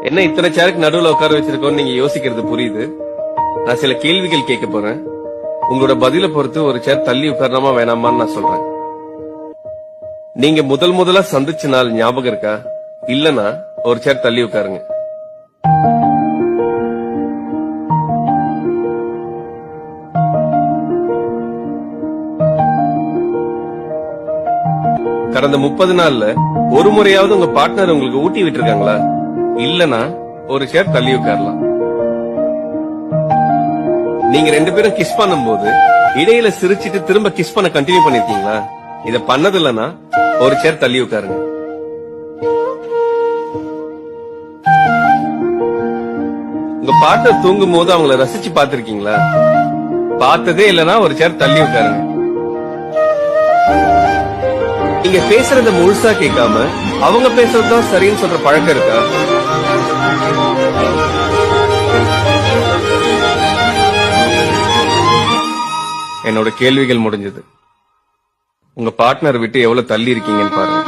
என்ன இத்தனை சேருக்கு நடுவுல உட்கார வச்சிருக்கோன்னு நீங்க யோசிக்கிறது புரியுது. நான் சில கேள்விகள் கேட்க போறேன். உங்களோட பதில பொறுத்து ஒரு சேர் தள்ளி உட்காரலாமா வேணாமான்னு நான் சொல்றேன். நீங்க முதலா சந்திச்ச நாள் ஞாபகம் இருக்கா? இல்லனா ஒரு சேர் தள்ளி உட்காருங்க. கடந்த 30 நாள்ல ஒரு முறையாவது உங்க பார்ட்னர் உங்களுக்கு ஊட்டி விட்டுருக்காங்களா? இல்லனா ஒரு சேர் தள்ளி உட்காரலாம். நீங்க 2 பேரும் கிஸ் பண்ணும்போது இடையில சிரிச்சிட்டு திரும்ப கிஸ் பண்ண கண்டினியூ பண்ணிருக்கீங்களா? இத பண்ணது இல்லனா ஒரு சேர் தள்ளி உட்காருங்க. உங்க பார்ட்னர் தூங்கும் போது அவங்கள ரசிச்சு பாத்திருக்கீங்களா? பார்த்ததே இல்லனா ஒரு சேர் தள்ளி உட்காருங்க. நீங்க பேசுறத முழுசா கேட்காம அவங்க பேசுறதுதான் சரின்னு சொல்ற பழக்கம் இருக்கா? என்னோட கேள்விகள் முடிஞ்சது. உங்க பார்ட்னர் விட்டு எவ்வளவு தள்ளி இருக்கீங்கன்னு பாருங்க.